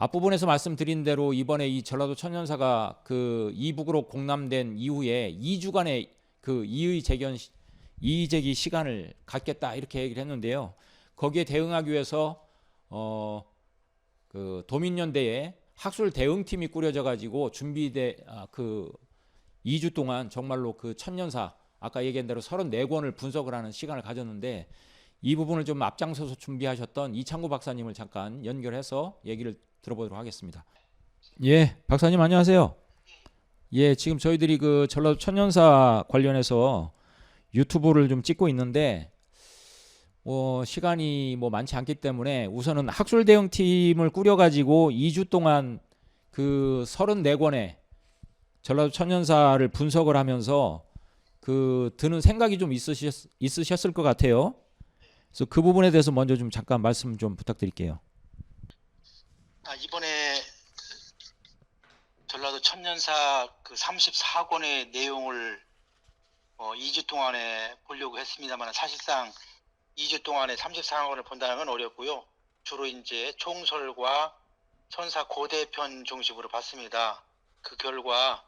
앞부분에서 말씀드린 대로 이번에 이 전라도 천년사가 그 이북으로 공람된 이후에 2주간의 그 이의 제기 시간을 갖겠다 이렇게 얘기를 했는데요. 거기에 대응하기 위해서 그 도민연대에 학술 대응팀이 꾸려져 가지고 그 2주 동안 정말로 그 천년사 아까 얘기한 대로 34권을 분석을 하는 시간을 가졌는데 이 부분을 좀 앞장서서 준비하셨던 이창구 박사님을 잠깐 연결해서 얘기를 들어보도록 하겠습니다. 예, 박사님 안녕하세요. 예, 지금 저희들이 그 전라도 천년사 관련해서 유튜브를 좀 찍고 있는데 시간이 많지 않기 때문에 우선은 학술 대응팀을 꾸려가지고 2주 동안 그 34권의 전라도 천년사를 분석을 하면서 그 드는 생각이 좀 있으셨을 것 같아요. 그래서 그 부분에 대해서 먼저 좀 잠깐 말씀 좀 부탁드릴게요. 이번에 전라도 천년사 그 34권의 내용을 2주 동안에 보려고 했습니다만 사실상 2주 동안에 34권을 본다는 건 어렵고요. 주로 이제 총설과 천사 고대편 중심으로 봤습니다. 그 결과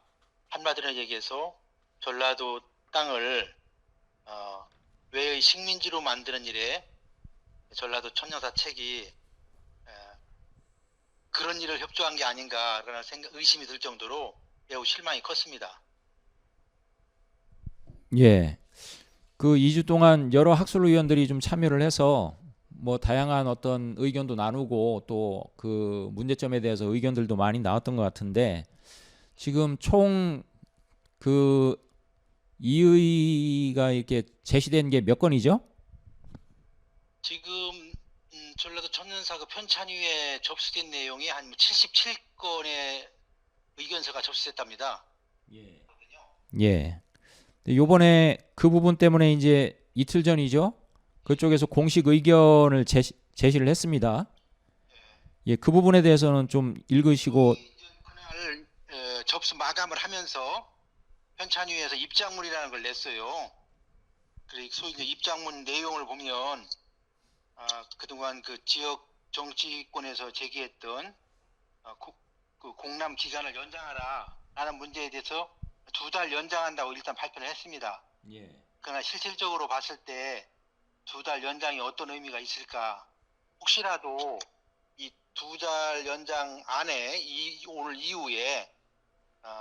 한마디로 얘기해서 전라도 땅을 외의 식민지로 만드는 일에 전라도 천년사 책이 그런 일을 협조한 게 아닌가라는 의심이 들 정도로 매우 실망이 컸습니다. 예. 그 2주 동안 여러 학술위원들이 좀 참여를 해서 다양한 어떤 의견도 나누고 또 그 문제점에 대해서 의견들도 많이 나왔던 것 같은데 지금 총 그 이의가 이렇게 제시된 게 몇 건이죠? 지금 전라도 천년사 그 편찬위에 접수된 내용이 한 77건의 의견서가 접수됐답니다. 예. 예. 요번에 그 부분 때문에 이제 이틀 전이죠. 그쪽에서 공식 의견을 제시를 했습니다. 예, 그 부분에 대해서는 좀 읽으시고 그날 접수 마감을 하면서 편찬위에서 입장문이라는 걸 냈어요. 그리고 소위 이제 입장문 내용을 보면 그동안 그 지역 정치권에서 제기했던 그 공람 기간을 연장하라 라는 문제에 대해서 2달 연장한다고 일단 발표를 했습니다. 예. 그러나 실질적으로 봤을 때 2달 연장이 어떤 의미가 있을까? 혹시라도 이 2달 연장 안에 오늘 이후에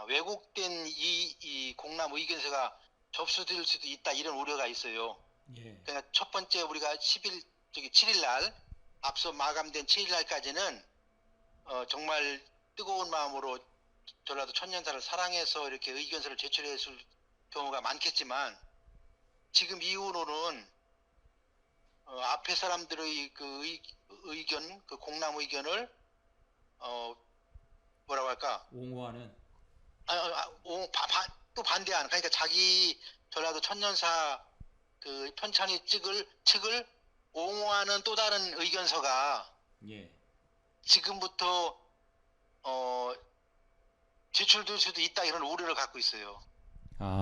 왜곡된 이 공람 의견서가 접수될 수도 있다 이런 우려가 있어요. 예. 그러니까 첫 번째 우리가 7일 날 앞서 마감된 7일 날까지는 정말 뜨거운 마음으로 전라도 천년사를 사랑해서 이렇게 의견서를 제출했을 경우가 많겠지만 지금 이후로는 앞에 사람들의 그 의견, 그 공람 의견을 뭐라고 할까? 옹호하는 또 반대하는, 그러니까 자기 전라도 천년사 그 편찬위 측을 옹호하는 또 다른 의견서가 예. 지금부터 제출될 수도 있다 이런 우려를 갖고 있어요.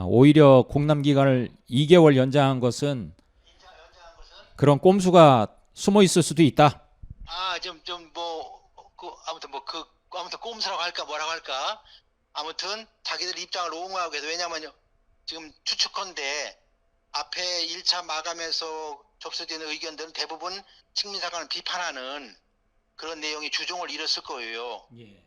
오히려 공람 기간을 2개월 연장한 것은 그런 꼼수가 숨어 있을 수도 있다. 아무튼 꼼수라고 할까 뭐라고 할까 아무튼 자기들 입장을 옹호하고 해서 왜냐하면 지금 추측컨대 앞에 1차 마감에서 접수된 의견들은 대부분 식민사관을 비판하는 그런 내용이 주종을 이뤘을 거예요. 예.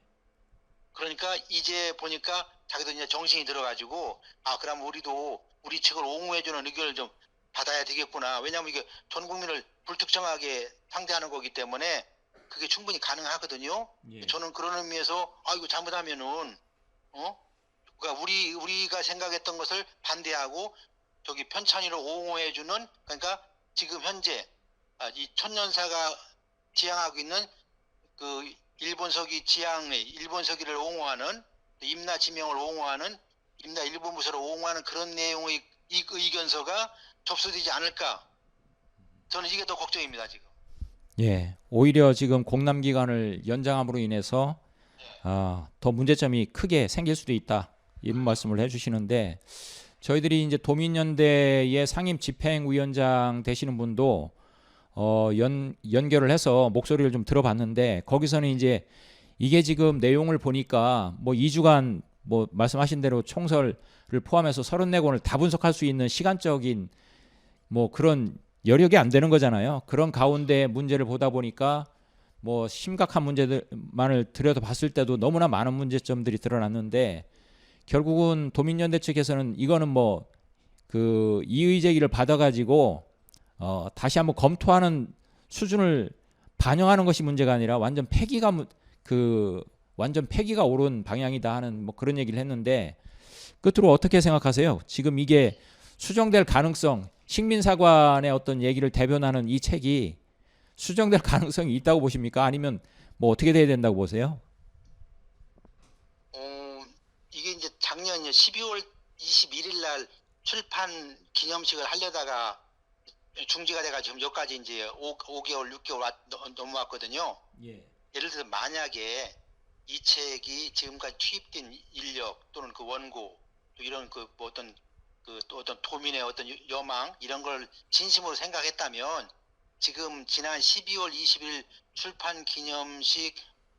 그러니까 이제 보니까 자기도 이제 정신이 들어가지고 그럼 우리도 우리 측을 옹호해주는 의견을 좀 받아야 되겠구나. 왜냐하면 이게 전 국민을 불특정하게 상대하는 거기 때문에 그게 충분히 가능하거든요. 예. 저는 그런 의미에서 이거 잘못하면은 그러니까 우리가 생각했던 것을 반대하고 저기 편찬위로 옹호해주는, 그러니까 지금 현재 이 천년사가 지향하고 있는 그 일본 서기를 옹호하는, 임나 지명을 옹호하는, 임나 일본부서를 옹호하는 그런 내용의 의견서가 접수되지 않을까. 저는 이게 더 걱정입니다 지금. 예. 오히려 지금 공람 기간을 연장함으로 인해서 더 문제점이 크게 생길 수도 있다. 이런 말씀을 해주시는데 저희들이 이제 도민연대의 상임 집행위원장 되시는 분도 연결을 해서 목소리를 좀 들어봤는데 거기서는 이제 이게 지금 내용을 보니까 뭐 2주간 뭐 말씀하신 대로 총설을 포함해서 34권을 다 분석할 수 있는 시간적인 뭐 그런 여력이 안 되는 거잖아요. 그런 가운데 문제를 보다 보니까 뭐 심각한 문제들만을 들여다봤을 때도 너무나 많은 문제점들이 드러났는데 결국은 도민연대 측에서는 이거는 뭐 그 이의 제기를 받아가지고 다시 한번 검토하는 수준을 반영하는 것이 문제가 아니라 완전 폐기가 옳은 방향이다 하는 뭐 그런 얘기를 했는데 끝으로 어떻게 생각하세요? 지금 이게 수정될 가능성, 식민사관의 어떤 얘기를 대변하는 이 책이 수정될 가능성이 있다고 보십니까? 아니면 뭐 어떻게 돼야 된다고 보세요? 이게 이제 작년 12월 21일 날 출판 기념식을 하려다가 중지가 돼가 지금 여기까지 이제 5개월, 6개월 넘어왔거든요. 예. 예를 들어서 만약에 이 책이 지금까지 투입된 인력 또는 그 원고 또 이런 그 뭐 어떤 그 또 어떤 도민의 어떤 여망 이런 걸 진심으로 생각했다면 지금 지난 12월 20일 출판 기념식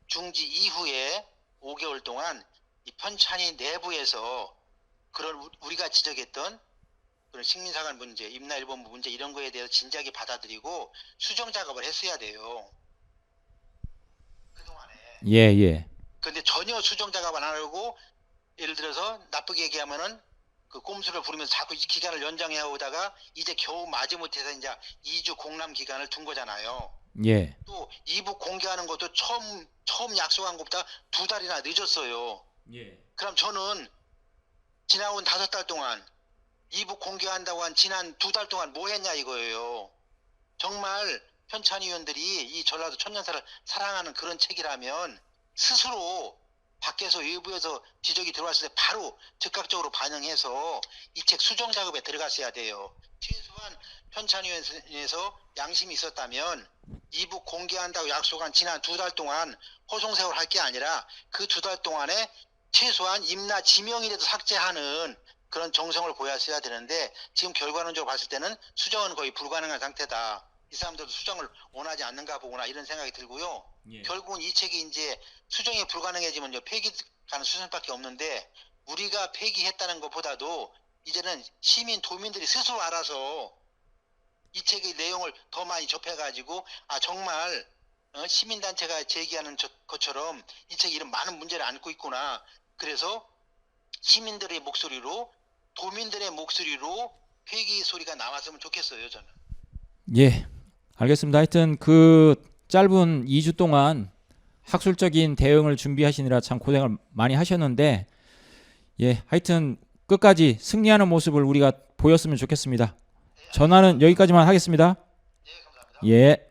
중지 이후에 5개월 동안 이 편찬이 내부에서 그런 우리가 지적했던 그런 식민사관 문제, 임나일본부 문제 이런 거에 대해서 진지하게 받아들이고 수정 작업을 했어야 돼요. 그동안에. 예. 근데 전혀 수정 작업 안 하고 예를 들어서 나쁘게 얘기하면은 그 꼼수를 부리면서 자꾸 기간을 연장해 오다가 이제 겨우 마지못해서 이제 2주 공람 기간을 둔 거잖아요. 예. 또 이북 공개하는 것도 처음 약속한 것보다 2달이나 늦었어요. 예. 그럼 저는 지나온 5달 동안 이북 공개한다고 한 지난 2달 동안 뭐 했냐 이거예요. 정말 편찬위원들이 이 전라도 천년사를 사랑하는 그런 책이라면 스스로 밖에서 외부에서 지적이 들어왔을 때 바로 즉각적으로 반영해서 이 책 수정 작업에 들어갔어야 돼요. 최소한 편찬위원회에서 양심이 있었다면 이북 공개한다고 약속한 지난 2달 동안 호송세월 할 게 아니라 그 2달 동안에 최소한 임나 지명이라도 삭제하는 그런 정성을 보였어야 되는데 지금 결과론적으로 봤을 때는 수정은 거의 불가능한 상태다. 이 사람들도 수정을 원하지 않는가 보구나 이런 생각이 들고요. 예. 결국은 이 책이 이제 수정이 불가능해지면 폐기 가는 수준밖에 없는데 우리가 폐기했다는 것보다도 이제는 시민 도민들이 스스로 알아서 이 책의 내용을 더 많이 접해가지고 정말 시민단체가 제기하는 것처럼 이 책이 이런 많은 문제를 안고 있구나. 그래서 시민들의 목소리로 도민들의 목소리로 폐기 소리가 나왔으면 좋겠어요. 저는. 예. 알겠습니다. 하여튼 그 짧은 2주 동안 학술적인 대응을 준비하시느라 참 고생을 많이 하셨는데 예, 하여튼 끝까지 승리하는 모습을 우리가 보였으면 좋겠습니다. 전화는 여기까지만 하겠습니다. 예, 감사합니다. 예.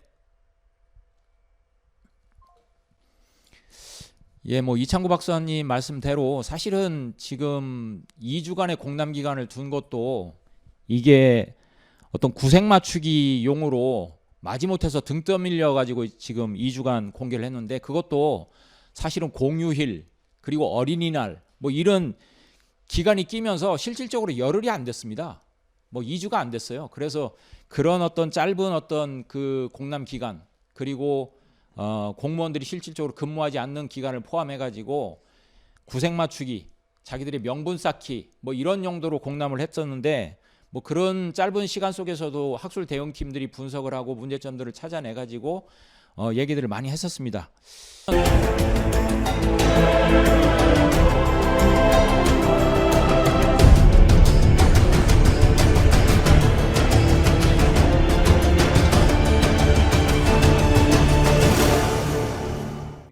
예, 뭐 이창구 박사님 말씀대로 사실은 지금 2주간의 공람 기간을 둔 것도 이게 어떤 구색 맞추기 용으로 마지못해서 등 떠밀려 가지고 지금 2주간 공개를 했는데 그것도 사실은 공휴일 그리고 어린이날 뭐 이런 기간이 끼면서 실질적으로 열흘이 안 됐습니다. 뭐 2주가 안 됐어요. 그래서 그런 어떤 짧은 어떤 그 공람 기간 그리고 공무원들이 실질적으로 근무하지 않는 기간을 포함해 가지고 구색 맞추기, 자기들의 명분 쌓기 뭐 이런 용도로 공람을 했었는데 뭐 그런 짧은 시간 속에서도 학술 대응팀들이 분석을 하고 문제점들을 찾아내 가지고 얘기들을 많이 했었습니다.